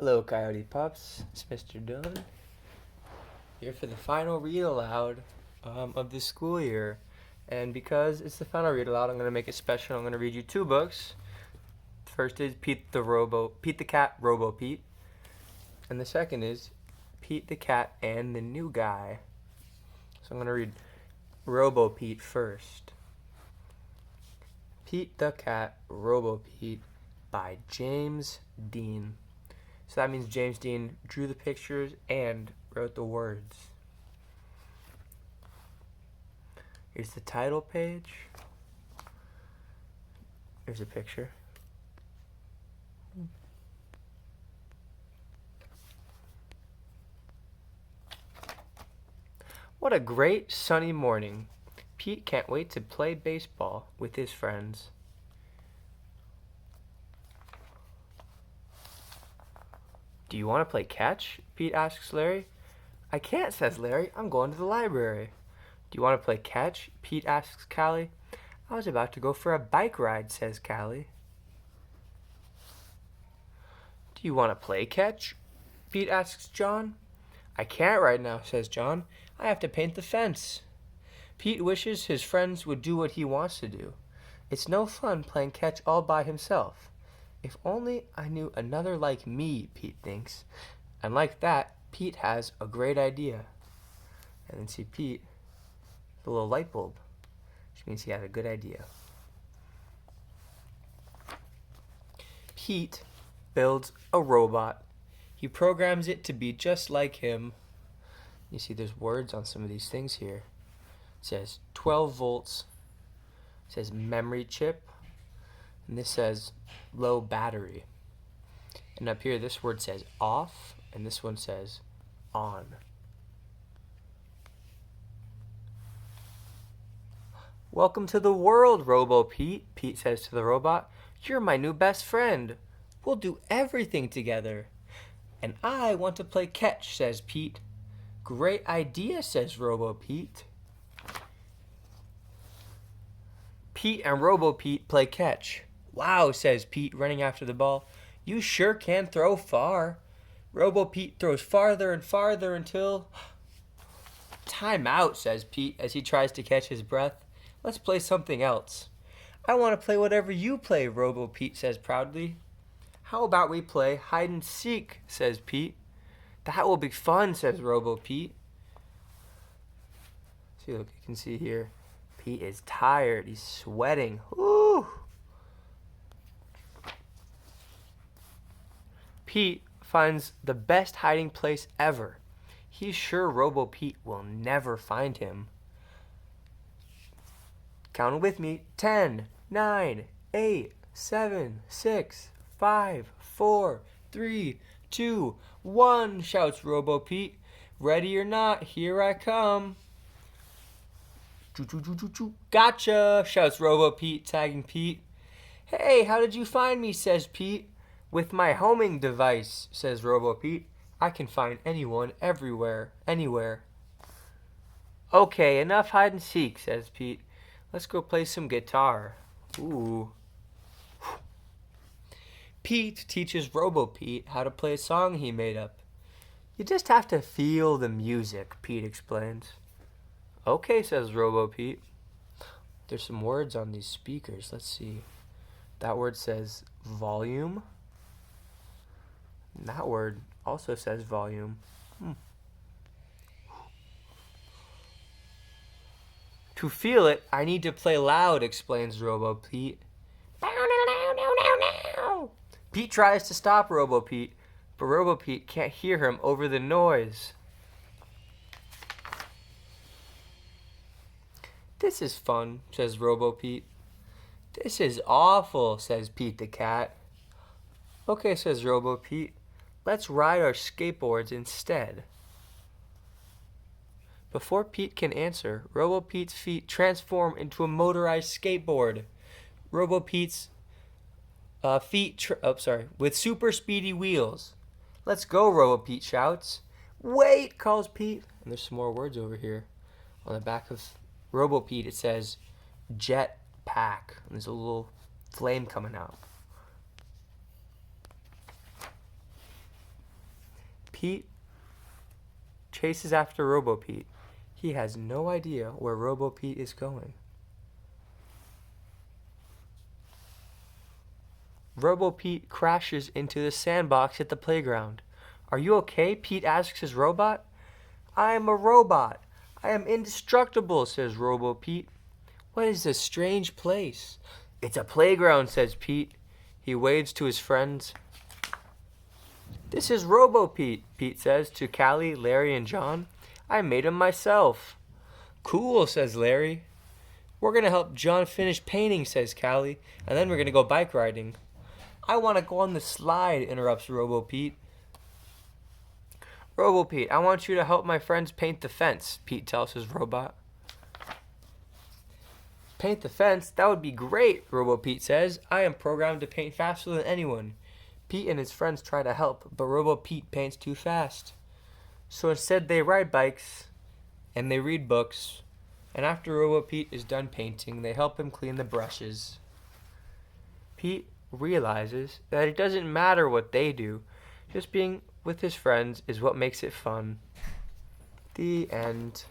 Hello, Coyote Pups. It's Mr. Dillon here for the final read aloud of this school year. And because it's the final read aloud, I'm going to make it special. I'm going to read you two books. First is Pete the Cat, Robo-Pete. And the second is Pete the Cat and the New Guy. So I'm going to read Robo-Pete first. Pete the Cat, Robo-Pete by James Dean. So that means James Dean drew the pictures and wrote the words. Here's the title page. Here's a picture. What a great sunny morning. Pete can't wait to play baseball with his friends. Do you want to play catch? Pete asks Larry. I can't, says Larry. I'm going to the library. Do you want to play catch? Pete asks Callie. I was about to go for a bike ride, says Callie. Do you want to play catch? Pete asks John. I can't right now, says John. I have to paint the fence. Pete wishes his friends would do what he wants to do. It's no fun playing catch all by himself. If only I knew another like me, Pete thinks. And like that, Pete has a great idea. And then see Pete, the little light bulb, which means he had a good idea. Pete builds a robot. He programs it to be just like him. You see there's words on some of these things here. It says 12 volts. It says memory chip. And this says low battery. And up here this word says off, and this one says on. Welcome to the world, Robo-Pete, Pete says to the robot. You're my new best friend. We'll do everything together. And I want to play catch, says Pete. Great idea, says Robo-Pete. Pete and Robo-Pete play catch. Wow, says Pete, running after the ball. You sure can throw far. Robo-Pete throws farther and farther until... Time out, says Pete as he tries to catch his breath. Let's play something else. I want to play whatever you play, Robo-Pete says proudly. How about we play hide and seek, says Pete. That will be fun, says Robo-Pete. See, look, you can see here. Pete is tired. He's sweating. Woo! Pete finds the best hiding place ever. He's sure Robo-Pete will never find him. Count with me. 10, 9, 8, 7, 6, 5, 4, 3, 2, 1, shouts Robo-Pete. Ready or not, here I come. Gotcha, shouts Robo-Pete, tagging Pete. Hey, how did you find me, says Pete. With my homing device, says Robo-Pete. I can find anyone, everywhere, anywhere. Okay, enough hide and seek, says Pete. Let's go play some guitar. Ooh. Pete teaches Robo-Pete how to play a song he made up. You just have to feel the music, Pete explains. Okay, says Robo-Pete. There's some words on these speakers. Let's see. That word says volume. And that word also says volume. To feel it, I need to play loud, explains Robo-Pete. Pete tries to stop Robo-Pete, but Robo-Pete can't hear him over the noise. This is fun, says Robo-Pete. This is awful, says Pete the Cat. Okay, says Robo-Pete. Let's ride our skateboards instead. Before Pete can answer, Robo-Pete's feet transform into a motorized skateboard. Robo-Pete's with super speedy wheels. Let's go, Robo-Pete shouts. Wait, calls Pete. And there's some more words over here. On the back of Robo-Pete, it says jet pack. And there's a little flame coming out. Pete chases after Robo-Pete. He has no idea where Robo-Pete is going. Robo-Pete crashes into the sandbox at the playground. "Are you okay?" Pete asks his robot. "I am a robot. I am indestructible," says Robo-Pete. "What is this strange place?" "It's a playground," says Pete. He waves to his friends. "This is Robo-Pete," Pete says to Callie, Larry, and John. "I made him myself." "Cool," says Larry. "We're going to help John finish painting," says Callie, "and then we're going to go bike riding." "I want to go on the slide," interrupts Robo-Pete. "Robo-Pete, I want you to help my friends paint the fence," Pete tells his robot. "Paint the fence? That would be great," Robo-Pete says. "I am programmed to paint faster than anyone." Pete and his friends try to help, but Robo-Pete paints too fast. So instead they ride bikes, and they read books, and after Robo-Pete is done painting, they help him clean the brushes. Pete realizes that it doesn't matter what they do, just being with his friends is what makes it fun. The end.